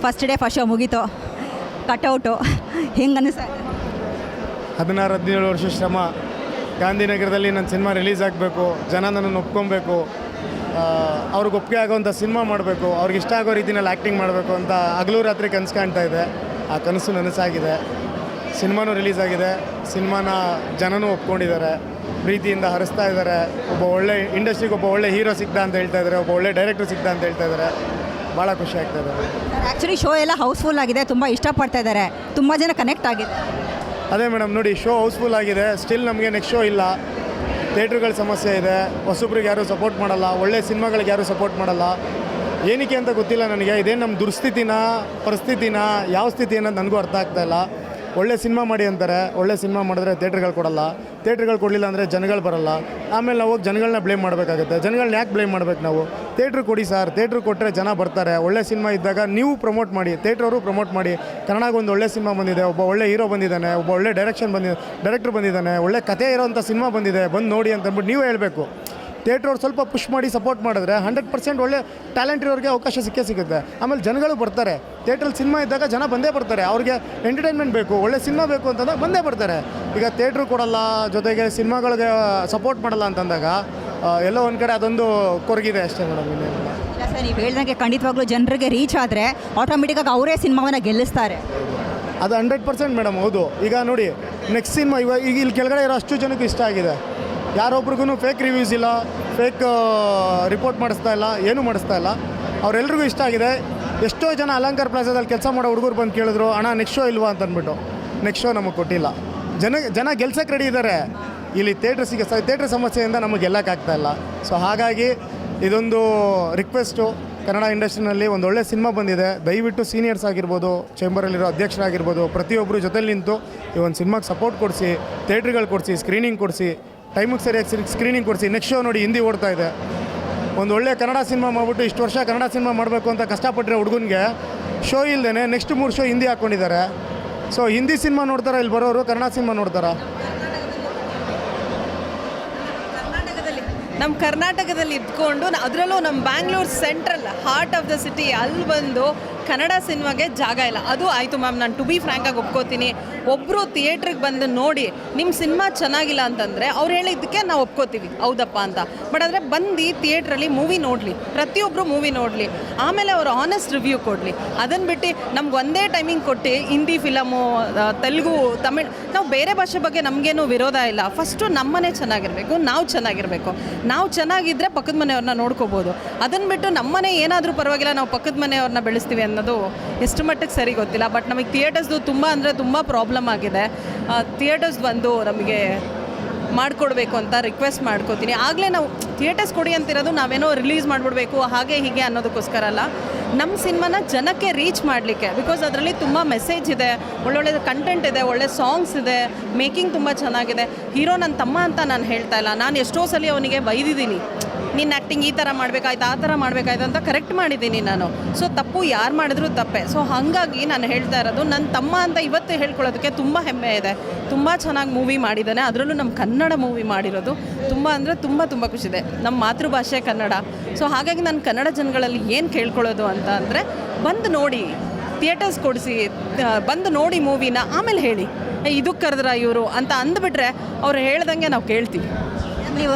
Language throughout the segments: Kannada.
ಫಸ್ಟ್ ಡೇ ಫಸ್ಟ್ ಶೋ ಮುಗೀತು, ಕಟ್ಔಟು ಹೆಂಗೆ ಅನಿಸ್ತಾ ಇದೆ? 16-17 ವರ್ಷ ಶ್ರಮ. ಗಾಂಧಿನಗರದಲ್ಲಿ ನನ್ನ ಸಿನಿಮಾ ರಿಲೀಸ್ ಆಗಬೇಕು, ಜನ ನನ್ನನ್ನು ಒಪ್ಕೊಬೇಕು, ಅವ್ರಿಗೆ ಒಪ್ಪಿಗೆ ಆಗೋವಂಥ ಸಿನಿಮಾ ಮಾಡಬೇಕು, ಅವ್ರಿಗೆ ಇಷ್ಟ ಆಗೋ ರೀತಿಯಲ್ಲಿ ಆ್ಯಕ್ಟಿಂಗ್ ಮಾಡಬೇಕು ಅಂತ ಹಗಲು ರಾತ್ರಿ ಕನಸು ಕಾಣ್ತಾ ಇದೆ. ಆ ಕನಸು ನನಸಾಗಿದೆ. ಸಿನಿಮಾನೂ ರಿಲೀಸ್ ಆಗಿದೆ, ಸಿನಿಮಾನ ಜನನೂ ಒಪ್ಕೊಂಡಿದ್ದಾರೆ, ಪ್ರೀತಿಯಿಂದ ಹರಿಸ್ತಾ ಇದ್ದಾರೆ. ಒಬ್ಬ ಒಳ್ಳೆ ಇಂಡಸ್ಟ್ರಿಗೆ ಒಬ್ಬ ಒಳ್ಳೆ ಹೀರೋ ಸಿಗ್ತಾ ಅಂತ ಹೇಳ್ತಾ ಇದ್ದಾರೆ, ಒಬ್ಬ ಒಳ್ಳೆ ಡೈರೆಕ್ಟರ್ ಸಿಗ್ತಾ ಅಂತ ಹೇಳ್ತಾ ಇದ್ದಾರೆ. ಭಾಳ ಖುಷಿ ಆಗ್ತಾಯಿದೆ. ಆ್ಯಕ್ಚುಲಿ ಶೋ ಎಲ್ಲ ಹೌಸ್ಫುಲ್ ಆಗಿದೆ, ತುಂಬ ಇಷ್ಟಪಡ್ತಾ ಇದ್ದಾರೆ, ತುಂಬ ಜನ ಕನೆಕ್ಟ್ ಆಗಿದೆ. ಅದೇ ಮೇಡಮ್ ನೋಡಿ, ಶೋ ಹೌಸ್ಫುಲ್ ಆಗಿದೆ. ಸ್ಟಿಲ್ ನಮಗೆ ನೆಕ್ಸ್ಟ್ ಶೋ ಇಲ್ಲ, ಥಿಯೇಟ್ರುಗಳ ಸಮಸ್ಯೆ ಇದೆ, ಹೊಸಬ್ರಿಗೆ ಯಾರೂ ಸಪೋರ್ಟ್ ಮಾಡಲ್ಲ, ಒಳ್ಳೆ ಸಿನಿಮಾಗಳಿಗೆ ಯಾರೂ ಸಪೋರ್ಟ್ ಮಾಡಲ್ಲ. ಏನಕ್ಕೆ ಅಂತ ಗೊತ್ತಿಲ್ಲ ನನಗೆ. ಇದೇನು ನಮ್ಮ ದುರ್ಸ್ಥಿತಿನ, ಪರಿಸ್ಥಿತಿನ, ಯಾವ ಸ್ಥಿತಿ ಅನ್ನೋದು ನನಗೂ ಅರ್ಥ ಆಗ್ತಾಯಿಲ್ಲ. ಒಳ್ಳೆ ಸಿನಿಮಾ ಮಾಡಿ ಅಂತಾರೆ, ಒಳ್ಳೆ ಸಿನಿಮಾ ಮಾಡಿದ್ರೆ ಥಿಯೇಟ್ರುಗಳು ಕೊಡಲ್ಲ, ಥಿಯೇಟ್ರುಗಳು ಕೊಡಲಿಲ್ಲ ಅಂದರೆ ಜನಗಳು ಬರಲ್ಲ. ಆಮೇಲೆ ನಾವು ಹೋಗಿ ಜನಗಳನ್ನ ಬ್ಲೇಮ್ ಮಾಡಬೇಕಾಗುತ್ತೆ. ಜನಗಳನ್ನ ಯಾಕೆ ಬ್ಲೇಮ್ ಮಾಡಬೇಕು ನಾವು? ಥಿಯೇಟ್ರ್ ಕೊಡಿ ಸರ್, ಥಿಯೇಟ್ರ್ ಕೊಟ್ಟರೆ ಜನ ಬರ್ತಾರೆ. ಒಳ್ಳೆ ಸಿನಿಮಾ ಇದ್ದಾಗ ನೀವು ಪ್ರಮೋಟ್ ಮಾಡಿ, ಥಿಯೇಟ್ರವರು ಪ್ರಮೋಟ್ ಮಾಡಿ. ಕನ್ನಡಗೊಂದು ಒಳ್ಳೆ ಸಿನಿಮಾ ಬಂದಿದೆ, ಒಬ್ಬ ಒಳ್ಳೆ ಹೀರೋ ಬಂದಿದ್ದಾನೆ, ಒಬ್ಬ ಒಳ್ಳೆ ಡೈರೆಕ್ಟರ್ ಬಂದಿದ್ದಾನೆ, ಒಳ್ಳೆ ಕಥೆ ಇರೋವಂಥ ಸಿನಿಮಾ ಬಂದಿದೆ, ಬಂದು ನೋಡಿ ಅಂತಂದ್ಬಿಟ್ಟು ನೀವು ಹೇಳಬೇಕು. ಥಿಯೇಟ್ರವ್ರು ಸ್ವಲ್ಪ ಪುಷ್ ಮಾಡಿ ಸಪೋರ್ಟ್ ಮಾಡಿದ್ರೆ 100% ಒಳ್ಳೆ ಟ್ಯಾಲೆಂಟ್ ಇರೋರಿಗೆ ಅವಕಾಶ ಸಿಗುತ್ತೆ. ಆಮೇಲೆ ಜನಗಳು ಬರ್ತಾರೆ. ಥಿಯೇಟ್ರಲ್ಲಿ ಸಿನಿಮಾ ಇದ್ದಾಗ ಜನ ಬಂದೇ ಬರ್ತಾರೆ. ಅವ್ರಿಗೆ ಎಂಟರ್ಟೈನ್ಮೆಂಟ್ ಬೇಕು, ಒಳ್ಳೆ ಸಿನಿಮಾ ಬೇಕು ಅಂತಂದಾಗ ಬಂದೇ ಬರ್ತಾರೆ. ಈಗ ಥಿಯೇಟ್ರು ಕೊಡಲ್ಲ, ಜೊತೆಗೆ ಸಿನಿಮಾಗಳಿಗೆ ಸಪೋರ್ಟ್ ಮಾಡಲ್ಲ ಅಂತಂದಾಗ ಎಲ್ಲೋ ಒಂದು ಕಡೆ ಅದೊಂದು ಕೊರಗಿದೆ ಅಷ್ಟೇ ಮೇಡಮ್. ಇನ್ನೇನಿಲ್ಲ ಸರ್, ನೀವು ಹೇಳ್ದಂಗೆ ಖಂಡಿತವಾಗ್ಲೂ ಜನರಿಗೆ ರೀಚ್ ಆದರೆ ಆಟೋಮೆಟಿಕ್ಕಾಗಿ ಅವರೇ ಸಿನಿಮಾವನ್ನು ಗೆಲ್ಲಿಸ್ತಾರೆ. ಅದು 100% ಮೇಡಮ್, ಹೌದು. ಈಗ ನೋಡಿ, ನೆಕ್ಸ್ಟ್ ಸಿನಿಮಾ ಈಗ ಇಲ್ಲಿ ಕೆಳಗಡೆ ಇರೋ ಅಷ್ಟು ಜನಕ್ಕೂ ಇಷ್ಟ ಆಗಿದೆ. ಯಾರೊಬ್ರಿಗೂ ಫೇಕ್ ರಿವ್ಯೂಸ್ ಇಲ್ಲ, ಫೇಕ್ ರಿಪೋರ್ಟ್ ಮಾಡಿಸ್ತಾ ಇಲ್ಲ, ಏನೂ ಮಾಡಿಸ್ತಾ ಇಲ್ಲ. ಅವರೆಲ್ರಿಗೂ ಇಷ್ಟ ಆಗಿದೆ. ಎಷ್ಟೋ ಜನ ಅಲಂಕಾರ ಪ್ಲಾಜಾದಲ್ಲಿ ಕೆಲಸ ಮಾಡೋ ಹುಡುಗರು ಬಂದು ಕೇಳಿದ್ರು, ಅಣ್ಣ ನೆಕ್ಸ್ಟ್ ಶೋ ಇಲ್ವಾ ಅಂತ ಅಂದ್ಬಿಟ್ಟು. ನೆಕ್ಸ್ಟ್ ಶೋ ನಮಗೆ ಕೊಟ್ಟಿಲ್ಲ. ಜನ ಗೆಲ್ಸಕ್ಕೆ ರೆಡಿ ಇದ್ದಾರೆ. ಇಲ್ಲಿ ಥಿಯೇಟ್ರ್ ಸಮಸ್ಯೆಯಿಂದ ನಮಗೆ ಗೆಲ್ಲಕ್ಕಾಗ್ತಾಯಿಲ್ಲ. ಸೊ ಹಾಗಾಗಿ ಇದೊಂದು ರಿಕ್ವೆಸ್ಟು, ಕನ್ನಡ ಇಂಡಸ್ಟ್ರಿನಲ್ಲಿ ಒಂದು ಒಳ್ಳೆ ಸಿನಿಮಾ ಬಂದಿದೆ, ದಯವಿಟ್ಟು ಸೀನಿಯರ್ಸ್ ಆಗಿರ್ಬೋದು, ಚೇಂಬರಲ್ಲಿರೋ ಅಧ್ಯಕ್ಷರಾಗಿರ್ಬೋದು, ಪ್ರತಿಯೊಬ್ಬರು ಜೊತೆಲಿ ನಿಂತು ಈ ಒಂದು ಸಿನಿಮಾಗೆ ಸಪೋರ್ಟ್ ಕೊಡಿಸಿ, ಥಿಯೇಟ್ರ್ಗಳು ಕೊಡಿಸಿ, ಸ್ಕ್ರೀನಿಂಗ್ ಕೊಡಿಸಿ, ಟೈಮಿಗೆ ಸರಿಯಾಗಿ ಸ್ಕ್ರೀನಿಂಗ್ ಕೊಡಿಸಿ. ನೆಕ್ಸ್ಟ್ ಶೋ ನೋಡಿ ಹಿಂದಿ ಓಡ್ತಾ ಇದೆ. ಒಂದು ಒಳ್ಳೆ ಕನ್ನಡ ಸಿನಿಮಾ ಮಾಡಿಬಿಟ್ಟು ಇಷ್ಟು ವರ್ಷ ಕನ್ನಡ ಸಿನಿಮಾ ಮಾಡಬೇಕು ಅಂತ ಕಷ್ಟಪಟ್ಟಿರೋ ಹುಡುಗನಿಗೆ ಶೋ ಇಲ್ಲದೇ ನೆಕ್ಸ್ಟ್ 3 ಶೋ ಹಿಂದಿ ಹಾಕ್ಕೊಂಡಿದ್ದಾರೆ. ಸೊ ಹಿಂದಿ ಸಿನಿಮಾ ನೋಡ್ತಾರಾ ಇಲ್ಲಿ ಬರೋರು? ಕನ್ನಡ ಸಿನಿಮಾ ನೋಡ್ತಾರಾ? ನಮ್ಮ ಕರ್ನಾಟಕದಲ್ಲಿ ಇದ್ಕೊಂಡು, ಅದರಲ್ಲೂ ನಮ್ಮ Bangalore central heart of the city, ಅಲ್ಲಿ ಬಂದು ಕನ್ನಡ ಸಿನಿಮಾಗೆ ಜಾಗ ಇಲ್ಲ. ಅದು ಆಯಿತು ಮ್ಯಾಮ್, ನಾನು ಟು ಬಿ ಫ್ರ್ಯಾಂಕಾಗಿ ಒಪ್ಕೋತೀನಿ. ಒಬ್ಬರು ಥಿಯೇಟ್ರಿಗೆ ಬಂದು ನೋಡಿ ನಿಮ್ಮ ಸಿನಿಮಾ ಚೆನ್ನಾಗಿಲ್ಲ ಅಂತಂದರೆ ಅವ್ರು ಹೇಳಿದ್ದಕ್ಕೆ ನಾವು ಒಪ್ಕೋತೀವಿ, ಹೌದಪ್ಪ ಅಂತ. ಬಟ್ ಆದರೆ ಬಂದು ಥಿಯೇಟ್ರಲ್ಲಿ ಮೂವಿ ನೋಡಲಿ, ಪ್ರತಿಯೊಬ್ಬರು ಮೂವಿ ನೋಡಲಿ, ಆಮೇಲೆ ಅವರು ಆನೆಸ್ಟ್ ರಿವ್ಯೂ ಕೊಡಲಿ. ಅದನ್ನು ಬಿಟ್ಟು ನಮ್ಗೆ ಒಂದೇ ಟೈಮಿಂಗ್ ಕೊಟ್ಟು ಹಿಂದಿ ಫಿಲಮು, ತೆಲುಗು, ತಮಿಳ್, ನಾವು ಬೇರೆ ಭಾಷೆ ಬಗ್ಗೆ ನಮಗೇನು ವಿರೋಧ ಇಲ್ಲ. ಫಸ್ಟು ನಮ್ಮನೆ ಚೆನ್ನಾಗಿರಬೇಕು, ನಾವು ಚೆನ್ನಾಗಿರಬೇಕು. ನಾವು ಚೆನ್ನಾಗಿದ್ದರೆ ಪಕ್ಕದ ಮನೆಯವ್ರನ್ನ ನೋಡ್ಕೋಬೋದು. ಅದನ್ನು ಬಿಟ್ಟು ನಮ್ಮನೆ ಏನಾದರೂ ಪರವಾಗಿಲ್ಲ, ನಾವು ಪಕ್ಕದ ಮನೆಯವ್ರನ್ನ ಬೆಳೆಸ್ತೀವಿ ಅನ್ನೋದು ಎಷ್ಟು ಮಟ್ಟಿಗೆ ಸರಿ ಗೊತ್ತಿಲ್ಲ. ಬಟ್ ನಮಗೆ ಥಿಯೇಟರ್ಸ್ದು ತುಂಬ ಅಂದರೆ ತುಂಬ ಪ್ರಾಬ್ಲಮ್ ಆಗಿದೆ. ಥಿಯೇಟರ್ಸ್ ಬಂದು ನಮಗೆ ಮಾಡಿಕೊಡ್ಬೇಕು ಅಂತ ರಿಕ್ವೆಸ್ಟ್ ಮಾಡ್ಕೋತೀನಿ. ಆಗಲೇ ನಾವು ಥಿಯೇಟರ್ಸ್ ಕೊಡಿ ಅಂತಿರೋದು ನಾವೇನೋ ರಿಲೀಸ್ ಮಾಡಿಬಿಡ್ಬೇಕು ಹಾಗೆ ಹೀಗೆ ಅನ್ನೋದಕ್ಕೋಸ್ಕರ ಅಲ್ಲ, ನಮ್ಮ ಸಿನಿಮಾನ ಜನಕ್ಕೆ ರೀಚ್ ಮಾಡಲಿಕ್ಕೆ. ಬಿಕಾಸ್ ಅದರಲ್ಲಿ ತುಂಬ ಮೆಸೇಜ್ ಇದೆ, ಒಳ್ಳೊಳ್ಳೆ ಕಂಟೆಂಟ್ ಇದೆ, ಒಳ್ಳೆ ಸಾಂಗ್ಸ್ ಇದೆ, ಮೇಕಿಂಗ್ ತುಂಬ ಚೆನ್ನಾಗಿದೆ. ಹೀರೋ ನನ್ನ ತಮ್ಮ ಅಂತ ನಾನು ಹೇಳ್ತಾ ಇಲ್ಲ. ನಾನು ಎಷ್ಟೋ ಸಲ ಅವನಿಗೆ ಬೈದಿದ್ದೀನಿ, ನಿನ್ನ ಆ್ಯಕ್ಟಿಂಗ್ ಈ ಥರ ಮಾಡಬೇಕಾಯ್ತು, ಆ ಥರ ಮಾಡಬೇಕಾಯ್ತು ಅಂತ ಕರೆಕ್ಟ್ ಮಾಡಿದ್ದೀನಿ ನಾನು. ಸೊ ತಪ್ಪು ಯಾರು ಮಾಡಿದ್ರೂ ತಪ್ಪೆ. ಸೊ ಹಾಗಾಗಿ ನಾನು ಹೇಳ್ತಾ ಇರೋದು, ನನ್ನ ತಮ್ಮ ಅಂತ ಇವತ್ತು ಹೇಳ್ಕೊಳ್ಳೋದಕ್ಕೆ ತುಂಬ ಹೆಮ್ಮೆ ಇದೆ. ತುಂಬ ಚೆನ್ನಾಗಿ ಮೂವಿ ಮಾಡಿದ್ದಾನೆ, ಅದರಲ್ಲೂ ನಮ್ಮ ಕನ್ನಡ ಮೂವಿ ಮಾಡಿರೋದು ತುಂಬ ಅಂದರೆ ತುಂಬ ತುಂಬ ಖುಷಿದೆ. ನಮ್ಮ ಮಾತೃಭಾಷೆ ಕನ್ನಡ. ಸೊ ಹಾಗಾಗಿ ನಾನು ಕನ್ನಡ ಜನಗಳಲ್ಲಿ ಏನು ಕೇಳ್ಕೊಳ್ಳೋದು ಅಂತ ಅಂದರೆ, ಬಂದು ನೋಡಿ, ಥಿಯೇಟರ್ಸ್ ಕೊಡಿಸಿ, ಬಂದು ನೋಡಿ ಮೂವಿನ, ಆಮೇಲೆ ಹೇಳಿ ಇದಕ್ಕೆ ಕರೆದ್ರ ಇವರು ಅಂತ ಅಂದ್ಬಿಟ್ರೆ ಅವ್ರು ಹೇಳ್ದಂಗೆ ನಾವು ಕೇಳ್ತೀವಿ.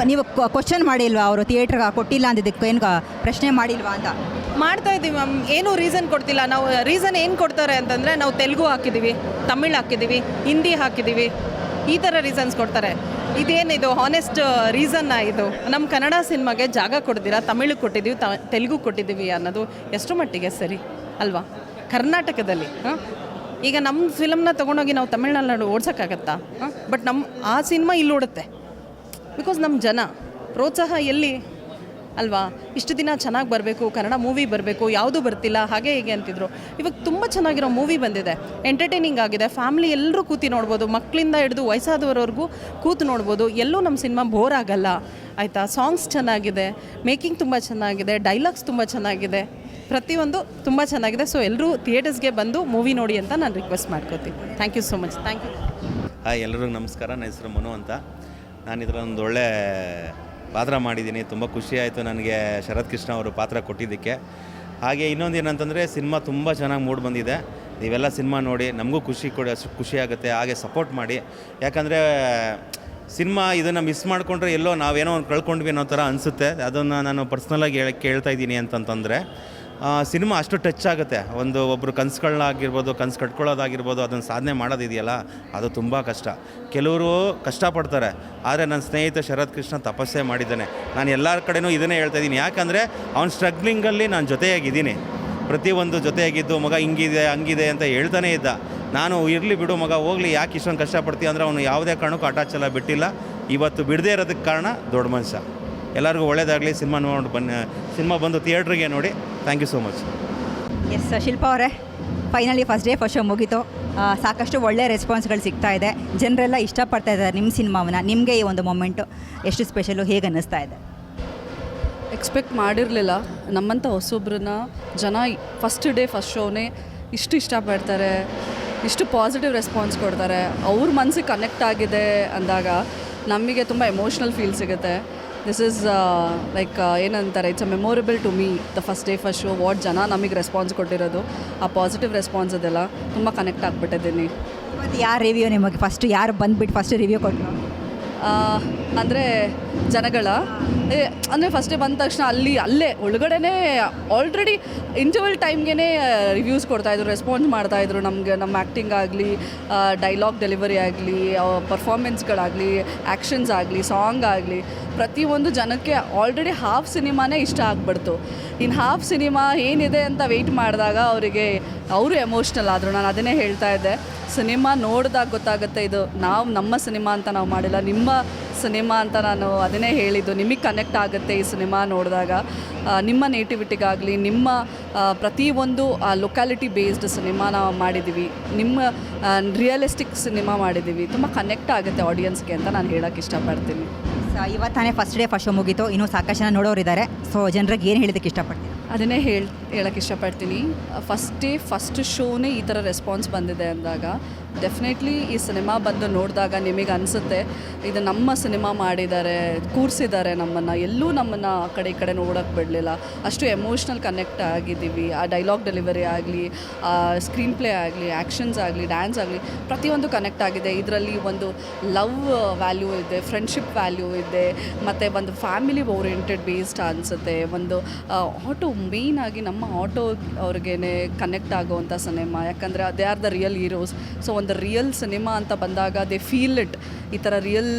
ನೀವು ಕ್ವಶನ್ ಮಾಡಿಲ್ವಾ? ಅವರು ಥಿಯೇಟ್ರಿಗೆ ಕೊಟ್ಟಿಲ್ಲ ಅಂದಿದ್ದಕ್ಕೆ ಏನು ಪ್ರಶ್ನೆ ಮಾಡಿಲ್ವಾ ಅಂತ? ಮಾಡ್ತಾ ಇದ್ದೀವಿ ಮ್ಯಾಮ್, ಏನೂ ರೀಸನ್ ಕೊಡ್ತಿಲ್ಲ. ನಾವು ರೀಸನ್ ಏನು ಕೊಡ್ತಾರೆ ಅಂತಂದರೆ, ನಾವು ತೆಲುಗು ಹಾಕಿದ್ದೀವಿ, ತಮಿಳ್ ಹಾಕಿದ್ದೀವಿ, ಹಿಂದಿ ಹಾಕಿದ್ದೀವಿ, ಈ ಥರ ರೀಸನ್ಸ್ ಕೊಡ್ತಾರೆ. ಇದೇನಿದು ಹಾನೆಸ್ಟ್ ರೀಸನ್ನ? ಇದು ನಮ್ಮ ಕನ್ನಡ ಸಿನಿಮಾಗೆ ಜಾಗ ಕೊಡ್ತೀರಾ, ತಮಿಳಿಗೆ ಕೊಟ್ಟಿದ್ದೀವಿ, ತೆಲುಗು ಕೊಟ್ಟಿದ್ದೀವಿ ಅನ್ನೋದು ಎಷ್ಟು ಮಟ್ಟಿಗೆ ಸರಿ ಅಲ್ವಾ? ಕರ್ನಾಟಕದಲ್ಲಿ ಈಗ ನಮ್ಮ ಫಿಲಮ್ನ ತೊಗೊಂಡೋಗಿ ನಾವು ತಮಿಳ್ನಾಡು ಓಡ್ಸೋಕ್ಕಾಗತ್ತಾ? ಬಟ್ ಆ ಸಿನಿಮಾ ಇಲ್ಲಿ ಓಡುತ್ತೆ. ಬಿಕಾಸ್ ನಮ್ಮ ಜನ ಪ್ರೋತ್ಸಾಹ ಎಲ್ಲಿ? ಅಲ್ವಾ? ಇಷ್ಟು ದಿನ ಚೆನ್ನಾಗಿ ಬರಬೇಕು, ಕನ್ನಡ ಮೂವಿ ಬರಬೇಕು, ಯಾವುದು ಬರ್ತಿಲ್ಲ ಹಾಗೆ ಹೀಗೆ ಅಂತಿದ್ರು. ಇವಾಗ ತುಂಬ ಚೆನ್ನಾಗಿರೋ ಮೂವಿ ಬಂದಿದೆ, ಎಂಟರ್ಟೈನಿಂಗ್ ಆಗಿದೆ, ಫ್ಯಾಮಿಲಿ ಎಲ್ಲರೂ ಕೂತಿ ನೋಡ್ಬೋದು, ಮಕ್ಕಳಿಂದ ಹಿಡಿದು ವಯಸ್ಸಾದವರವರೆಗೂ ಕೂತು ನೋಡ್ಬೋದು. ಎಲ್ಲೂ ನಮ್ಮ ಸಿನಿಮಾ ಬೋರ್ ಆಗಲ್ಲ ಆಯಿತಾ. ಸಾಂಗ್ಸ್ ಚೆನ್ನಾಗಿದೆ, ಮೇಕಿಂಗ್ ತುಂಬ ಚೆನ್ನಾಗಿದೆ, ಡೈಲಾಗ್ಸ್ ತುಂಬ ಚೆನ್ನಾಗಿದೆ, ಪ್ರತಿಯೊಂದು ತುಂಬ ಚೆನ್ನಾಗಿದೆ. ಸೊ ಎಲ್ಲರೂ ಥಿಯೇಟರ್ಸ್ಗೆ ಬಂದು ಮೂವಿ ನೋಡಿ ಅಂತ ನಾನು ರಿಕ್ವೆಸ್ಟ್ ಮಾಡ್ಕೋತೀನಿ. Thank you so much. Thank you. Hi, ಎಲ್ರಿಗೂ ನಮಸ್ಕಾರ. ನನ್ನ ಹೆಸರು ಮನು ಅಂತ. ನಾನು ಇದರೊಂದು ಒಳ್ಳೆ ಪಾತ್ರ ಮಾಡಿದ್ದೀನಿ. ತುಂಬ ಖುಷಿ ಆಯಿತು ನನಗೆ ಶರತ್ ಕೃಷ್ಣ ಅವರು ಪಾತ್ರ ಕೊಟ್ಟಿದ್ದಕ್ಕೆ. ಹಾಗೆ ಇನ್ನೊಂದು ಏನಂತಂದರೆ ಸಿನಿಮಾ ತುಂಬ ಚೆನ್ನಾಗಿ ಮೂಡ್ ಬಂದಿದೆ. ನೀವೆಲ್ಲ ಸಿನಿಮಾ ನೋಡಿ, ನಮಗೂ ಖುಷಿ ಆಗುತ್ತೆ. ಹಾಗೆ ಸಪೋರ್ಟ್ ಮಾಡಿ. ಯಾಕಂದರೆ ಸಿನಿಮಾ ಇದನ್ನು ಮಿಸ್ ಮಾಡಿಕೊಂಡ್ರೆ ಎಲ್ಲೋ ನಾವೇನೋ ಒಂದು ಕಳ್ಕೊಂಡ್ವಿ ಅನ್ನೋ ಥರ ಅನಿಸುತ್ತೆ. ಅದನ್ನು ನಾನು ಪರ್ಸ್ನಲಾಗಿ ಕೇಳ್ತಾ ಇದ್ದೀನಿ ಅಂತಂತಂದರೆ ಸಿನಿಮಾ ಅಷ್ಟು ಟಚ್ ಆಗುತ್ತೆ. ಒಬ್ಬರು ಕನಸುಗಳಾಗಿರ್ಬೋದು, ಕನಸು ಕಟ್ಕೊಳ್ಳೋದಾಗಿರ್ಬೋದು, ಅದನ್ನು ಸಾಧನೆ ಮಾಡೋದಿದೆಯಲ್ಲ, ಅದು ತುಂಬ ಕಷ್ಟ. ಕೆಲವರು ಕಷ್ಟಪಡ್ತಾರೆ, ಆದರೆ ನನ್ನ ಸ್ನೇಹಿತ ಶರತ್ ಕೃಷ್ಣ ತಪಸ್ಸೆ ಮಾಡಿದ್ದಾನೆ. ನಾನು ಎಲ್ಲರ ಕಡೆನೂ ಇದನ್ನೇ ಹೇಳ್ತಾ ಇದ್ದೀನಿ. ಯಾಕಂದರೆ ಅವ್ನ ಸ್ಟ್ರಗ್ಲಿಂಗಲ್ಲಿ ನಾನು ಜೊತೆಯಾಗಿದ್ದೀನಿ. ಪ್ರತಿಯೊಂದು ಜೊತೆಯಾಗಿದ್ದು, ಮಗ ಹಿಂಗಿದೆ ಹಂಗಿದೆ ಅಂತ ಹೇಳ್ತಾನೇ ಇದ್ದ. ನಾನು ಇರಲಿ ಬಿಡು ಮಗ, ಹೋಗಲಿ, ಯಾಕೆ ಇಷ್ಟೊಂದು ಕಷ್ಟಪಡ್ತೀವಿ ಅಂದರೆ ಅವನು ಯಾವುದೇ ಕಾರಣಕ್ಕೂ ಅಟಾಚೆಲ್ಲ ಬಿಟ್ಟಿಲ್ಲ. ಇವತ್ತು ಬಿಡದೇ ಇರೋದಕ್ಕೆ ಕಾರಣ ದೊಡ್ಡ ಮನುಷ್ಯ. ಎಲ್ಲರಿಗೂ ಒಳ್ಳೆಯದಾಗಲಿ. ಸಿನಿಮಾ ಬಂದು ಥಿಯೇಟ್ರಿಗೆ ನೋಡಿ. Thank you so much. Yes Shilpa ಅವರೇ, finally first day first show ಮುಗೀತು. ಸಾಕಷ್ಟು ಒಳ್ಳೆಯ ರೆಸ್ಪಾನ್ಸ್ಗಳು ಸಿಗ್ತಾ ಇದೆ, ಜನರೆಲ್ಲ ಇಷ್ಟಪಡ್ತಾ ಇದ್ದಾರೆ ನಿಮ್ಮ ಸಿನಿಮಾವನ್ನು. ನಿಮಗೆ ಈ ಒಂದು ಮೊಮೆಂಟು ಎಷ್ಟು ಸ್ಪೆಷಲು, ಹೇಗೆ ಅನ್ನಿಸ್ತಾ ಇದೆ? ಎಕ್ಸ್ಪೆಕ್ಟ್ ಮಾಡಿರಲಿಲ್ಲ ನಮ್ಮಂಥ ಹೊಸೊಬ್ರನ್ನ ಜನ ಫಸ್ಟ್ ಡೇ ಫಸ್ಟ್ ಶೋನೇ ಇಷ್ಟು ಇಷ್ಟಪಡ್ತಾರೆ, ಇಷ್ಟು ಪಾಸಿಟಿವ್ ರೆಸ್ಪಾನ್ಸ್ ಕೊಡ್ತಾರೆ, ಅವ್ರ ಮನಸ್ಸಿಗೆ ಕನೆಕ್ಟ್ ಆಗಿದೆ ಅಂದಾಗ ನಮಗೆ ತುಂಬ ಎಮೋಷ್ನಲ್ ಫೀಲ್ ಸಿಗುತ್ತೆ. ದಿಸ್ ಈಸ್ ಲೈಕ್ ಏನಂತಾರೆ, it's a memorable to me the first day first show. What ಜನ ನಮಗೆ ರೆಸ್ಪಾನ್ಸ್ ಕೊಟ್ಟಿರೋದು, ಆ ಪಾಸಿಟಿವ್ ರೆಸ್ಪಾನ್ಸ್ ಅದೆಲ್ಲ ತುಂಬ ಕನೆಕ್ಟ್ ಆಗಿಬಿಟ್ಟಿದ್ದೀನಿ. ಮತ್ತು ಯಾರು ರಿವ್ಯೂ ನಿಮಗೆ ಫಸ್ಟ್ ಯಾರು ಬಂದುಬಿಟ್ಟು ಫಸ್ಟ್ ರಿವ್ಯೂ ಕೊಟ್ಟರು? ಅಂದರೆ ಜನಗಳ ಅಂದರೆ ಫಸ್ಟ್ ಡೇ ಬಂದ ತಕ್ಷಣ ಅಲ್ಲೇ ಒಳಗಡೆನೇ ಆಲ್ರೆಡಿ ಇಂಟರ್ವಲ್ ಟೈಮ್ಗೆ ರಿವ್ಯೂಸ್ ಕೊಡ್ತಾಯಿದ್ರು, ರೆಸ್ಪಾನ್ಸ್ ಮಾಡ್ತಾಯಿದ್ರು ನಮಗೆ. ನಮ್ಮ ಆ್ಯಕ್ಟಿಂಗ್ ಆಗಲಿ, ಡೈಲಾಗ್ ಡೆಲಿವರಿ ಆಗಲಿ, ಪರ್ಫಾರ್ಮೆನ್ಸ್ಗಳಾಗಲಿ, ಆ್ಯಕ್ಷನ್ಸ್ ಆಗಲಿ, ಸಾಂಗ್ ಆಗಲಿ, ಪ್ರತಿಯೊಂದು ಜನಕ್ಕೆ ಆಲ್ರೆಡಿ ಹಾಫ್ ಸಿನಿಮಾನೇ ಇಷ್ಟ ಆಗ್ಬಿಡ್ತು. ಇನ್ನು ಹಾಫ್ ಸಿನಿಮಾ ಏನಿದೆ ಅಂತ ವೆಯ್ಟ್ ಮಾಡಿದಾಗ ಅವರು ಎಮೋಷ್ನಲ್ ಆದರು. ನಾನು ಅದನ್ನೇ ಹೇಳ್ತಾ ಇದ್ದೆ, ಸಿನಿಮಾ ನೋಡಿದಾಗ ಗೊತ್ತಾಗುತ್ತೆ ಇದು ನಮ್ಮ ಸಿನಿಮಾ ಅಂತ ನಾವು ಮಾಡಿಲ್ಲ, ನಿಮ್ಮ ಸಿನಿಮಾ ಅಂತ ನಾನು ಅದನ್ನೇ ಹೇಳಿದ್ದು. ನಿಮಗೆ ಕನೆಕ್ಟ್ ಆಗುತ್ತೆ ಈ ಸಿನಿಮಾ ನೋಡಿದಾಗ. ನಿಮ್ಮ ನೇಟಿವಿಟಿಗಾಗಲಿ, ನಿಮ್ಮ ಪ್ರತಿಯೊಂದು ಲೊಕ್ಯಾಲಿಟಿ ಬೇಸ್ಡ್ ಸಿನಿಮಾ ನಾವು ಮಾಡಿದ್ದೀವಿ, ನಿಮ್ಮ ರಿಯಲಿಸ್ಟಿಕ್ ಸಿನಿಮಾ ಮಾಡಿದ್ದೀವಿ, ತುಂಬ ಕನೆಕ್ಟ್ ಆಗುತ್ತೆ ಆಡಿಯನ್ಸ್ಗೆ ಅಂತ ನಾನು ಹೇಳೋಕ್ಕೆ ಇಷ್ಟಪಡ್ತೀನಿ. ಇವತ್ತಾನೆ ಫಸ್ಟ್ ಡೇ ಫಸ್ಟ್ ಶೋ ಮುಗೀತು, ಇನ್ನೂ ಸಾಕಷ್ಟು ಜನ ನೋಡೋರಿದ್ದಾರೆ. ಸೊ ಜನರಿಗೆ ಏನು ಹೇಳೋದಕ್ಕೆ ಇಷ್ಟಪಡ್ತೀನಿ? ಅದನ್ನೇ ಹೇಳೋಕ್ಕೆ ಇಷ್ಟಪಡ್ತೀನಿ. ಫಸ್ಟ್ ಡೇ ಫಸ್ಟ್ ಶೋನೇ ಈ ಥರ ರೆಸ್ಪಾನ್ಸ್ ಬಂದಿದೆ ಅಂದಾಗ ಡೆಫಿನೆಟ್ಲಿ ಈ ಸಿನಿಮಾ ಬಂದು ನೋಡಿದಾಗ ನಿಮಗೆ ಅನಿಸುತ್ತೆ ಇದು ನಮ್ಮ ಸಿನಿಮಾ ಮಾಡಿದ್ದಾರೆ, ಕೂರಿಸಿದ್ದಾರೆ ನಮ್ಮನ್ನು, ಎಲ್ಲೂ ನಮ್ಮನ್ನು ಆ ಕಡೆ ಈ ಕಡೆ ನೋಡೋಕ್ಕೆ ಬಿಡಲಿಲ್ಲ. ಅಷ್ಟು ಎಮೋಷ್ನಲ್ ಕನೆಕ್ಟ್ ಆಗಿದ್ದೀವಿ. ಆ ಡೈಲಾಗ್ ಡೆಲಿವರಿ ಆಗಲಿ, ಸ್ಕ್ರೀನ್ ಪ್ಲೇ ಆಗಲಿ, ಆ್ಯಕ್ಷನ್ಸ್ ಆಗಲಿ, ಡ್ಯಾನ್ಸ್ ಆಗಲಿ, ಪ್ರತಿಯೊಂದು ಕನೆಕ್ಟ್ ಆಗಿದೆ. ಇದರಲ್ಲಿ ಒಂದು ಲವ್ ವ್ಯಾಲ್ಯೂ ಇದೆ, ಫ್ರೆಂಡ್ಶಿಪ್ ವ್ಯಾಲ್ಯೂ ಇದೆ, ಮತ್ತು ಒಂದು ಫ್ಯಾಮಿಲಿ ಓರಿಯೆಂಟೆಡ್ ಬೇಸ್ಡ್ ಅನಿಸುತ್ತೆ. ಒಂದು ಆಟೋ ಮೇಯ್ನಾಗಿ ನಮ್ಮ ಆಟೋ ಅವ್ರಿಗೇ ಕನೆಕ್ಟ್ ಆಗೋವಂಥ ಸಿನಿಮಾ. ಯಾಕಂದರೆ they are the real heroes. So ಒಂದು ರಿಯಲ್ ಸಿನಿಮಾ ಅಂತ ಬಂದಾಗ ದೇ ಫೀಲ್ ಇಟ್. ಈ ಥರ ರಿಯಲ್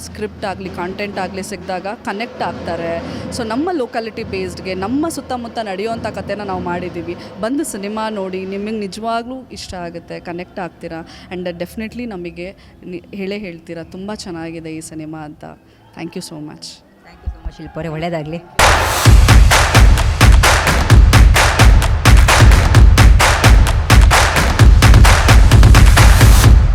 ಸ್ಕ್ರಿಪ್ಟ್ ಆಗಲಿ, ಕಾಂಟೆಂಟ್ ಆಗಲಿ ಸಿಕ್ಕಿದಾಗ ಕನೆಕ್ಟ್ ಆಗ್ತಾರೆ. ಸೊ ನಮ್ಮ ಲೋಕಾಲಿಟಿ ಬೇಸ್ಡ್ಗೆ, ನಮ್ಮ ಸುತ್ತಮುತ್ತ ನಡೆಯುವಂಥ ಕಥೆನ ನಾವು ಮಾಡಿದ್ದೀವಿ. ಬಂದು ಸಿನಿಮಾ ನೋಡಿ, ನಿಮಗೆ ನಿಜವಾಗ್ಲೂ ಇಷ್ಟ ಆಗುತ್ತೆ, ಕನೆಕ್ಟ್ ಆಗ್ತೀರಾ. ಆ್ಯಂಡ್ ಡೆಫಿನೆಟ್ಲಿ ನಮಗೆ ಹೇಳ್ತೀರಾ ತುಂಬ ಚೆನ್ನಾಗಿದೆ ಈ ಸಿನಿಮಾ ಅಂತ. Thank you so much. Thank you so much Shilpa ಅವರೇ, ಒಳ್ಳೆಯದಾಗಲಿ.